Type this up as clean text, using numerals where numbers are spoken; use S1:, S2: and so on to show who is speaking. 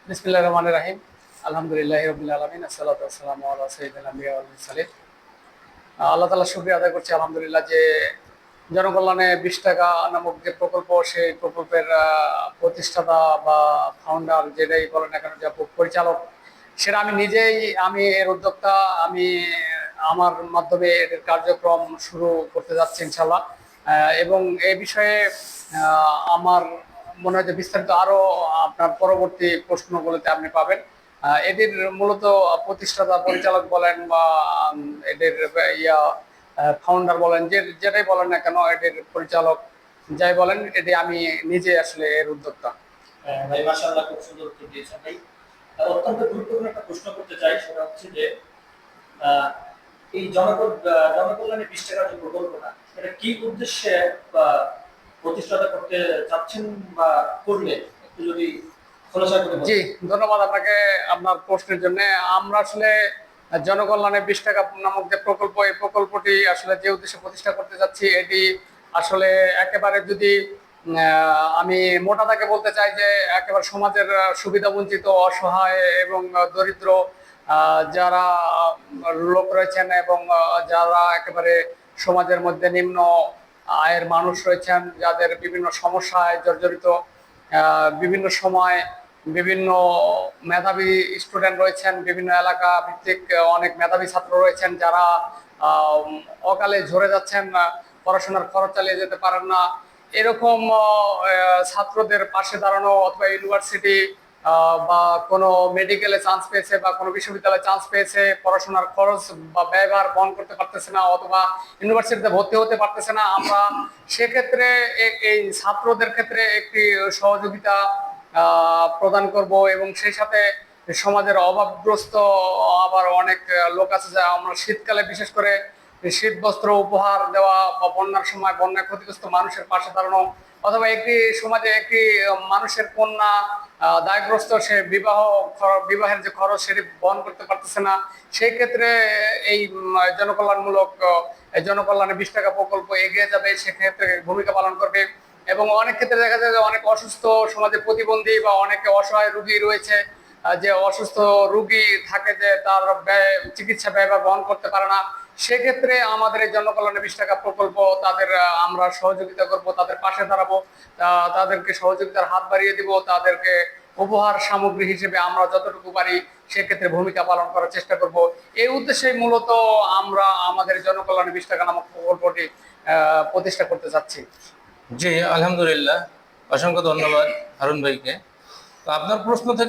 S1: বিসমিল্লাহির রহমানির রহিম। আলহামদুলিল্লাহি রাব্বিল আলামিন। আসসালাতু ওয়াসসালামু আলা সাইয়্যিদিল আম্বিয়া ওয়াল মুরসালিন। আল্লাহ তাআলার শুকরিয়া আদায় করছি আলহামদুলিল্লাহ যে জনকল্যাণে ২০ টাকা নামক যে প্রকল্প, সেই প্রকল্পের প্রতিষ্ঠাতা বা ফাউন্ডার যেটাই বলেন না কেন, যে পরিচালক, সেটা আমি নিজেই, আমি এর উদ্যোক্তা। আমি আমার মাধ্যমে এর কার্যক্রম শুরু করতে যাচ্ছি ইনশাআল্লাহ। এবং এই বিষয়ে আমার মনে হয় যে বিস্তারিত আরো আপনার পরবর্তী প্রশ্নগুলোতে আপনি পাবেন। এদের মূলত প্রতিষ্ঠাতা পরিচালক বলেন বা এদের ইয়া ফাউন্ডার বলেন, যেটাই বলেন না কেন, এদের পরিচালক যাই বলেন, এটি আমি নিজে আসলে এর উদ্যোক্তা।
S2: ভাই মাশাআল্লাহ, খুব সুন্দর উত্তর দিয়েছেন ভাই। অত্যন্ত গুরুত্বপূর্ণ একটা প্রশ্ন করতে চাই, সেটা হচ্ছে যে এই জনকল্যাণে ২০ টাকার যে প্রকল্পটা, এটা কি উদ্দেশ্যে প্রতিষ্ঠাতা করতে চাচ্ছেন বা করলে একটু যদি খোলাসা করে বলেন।
S1: জি, ধন্যবাদ আপনাকে আপনার প্রশ্নের জন্য। আমরা আসলে জনকল্যাণে ২০ টাকা নামক যে প্রকল্প, এই প্রকল্পটি আসলে যে উদ্দেশ্যে প্রতিষ্ঠা করতে যাচ্ছি, এটি আসলে একেবারে যদি আমি মোটা দাগে বলতে চাই যে একেবারে সমাজের সুবিধা বঞ্চিত, অসহায় এবং দরিদ্র যারা লোক রয়েছেন এবং যারা একেবারে সমাজের মধ্যে নিম্ন আয়ের মানুষ রয়েছেন, যাদের বিভিন্ন সমস্যায় জর্জরিত, বিভিন্ন সময় বিভিন্ন মেধাবী স্টুডেন্ট রয়েছেন, বিভিন্ন এলাকা ভিত্তিক অনেক মেধাবী ছাত্র রয়েছেন যারা অকালে ঝরে যাচ্ছেন, পড়াশোনার খরচ চালিয়ে যেতে পারেন না। এরকম ছাত্রদের পাশে দাঁড়ানো, অথবা ইউনিভার্সিটি বা কোনো মেডিকেলে চান্স পেয়েছে বা কোনো বিশ্ববিদ্যালয়ে চান্স পেয়েছে, পড়াশোনার খরচ বা ব্যয়ভার বহন করতে পারতেছে না, অথবা ইউনিভার্সিটিতে ভর্তি হতে পারতেছে না, আমরা সেক্ষেত্রে এই ছাত্রদের ক্ষেত্রে একটি সহযোগিতা প্রদান করব। এবং সেই সাথে সমাজের অভাবগ্রস্ত আবার অনেক লোক আছে, যা আমরা শীতকালে বিশেষ করে শীত বস্ত্র উপহার দেওয়া, বা বন্যার সময় বন্যা ক্ষতিগ্রস্ত মানুষের পাশে দাঁড়ানো, অথবা একটি সমাজে একটি মানুষের কন্যা দায়গ্রস্ত, সে বিবাহের যে খরচ সেটি বহন করতে পারতেছে না, সেই ক্ষেত্রে এই জনকল্যাণমূলক জনকল্যাণে ২০ টাকা প্রকল্প এগিয়ে যাবে, সেক্ষেত্রে ভূমিকা পালন করবে। এবং অনেক ক্ষেত্রে দেখা যায় যে অনেক অসুস্থ, সমাজে প্রতিবন্ধী বা অনেকে অসহায় রোগী রয়েছে, যে অসুস্থ রোগী থাকে, যে তার চিকিৎসা ব্যয় বহন করতে পারে না, সেক্ষেত্রে আমাদের এই জনকল্যাণে ২০ টাকা প্রকল্প, তাদের আমরা সহযোগিতা করব, তাদের পাশে দাঁড়াবো, তাদেরকে সহযোগিতার হাত বাড়িয়ে দিব, তাদেরকে উপহার সামগ্রী হিসেবে আমরা যতটুকু পারি সেক্ষেত্রে ভূমিকা পালন করার চেষ্টা করব। এই উদ্দেশ্যে মূলত আমরা আমাদের জনকল্যাণে ২০ টাকা নামক প্রকল্পটি প্রতিষ্ঠা করতে চাচ্ছি।
S3: জি, আলহামদুলিল্লাহ, অসংখ্য ধন্যবাদ হারুন ভাইকে। তো আপনার প্রশ্ন থেকে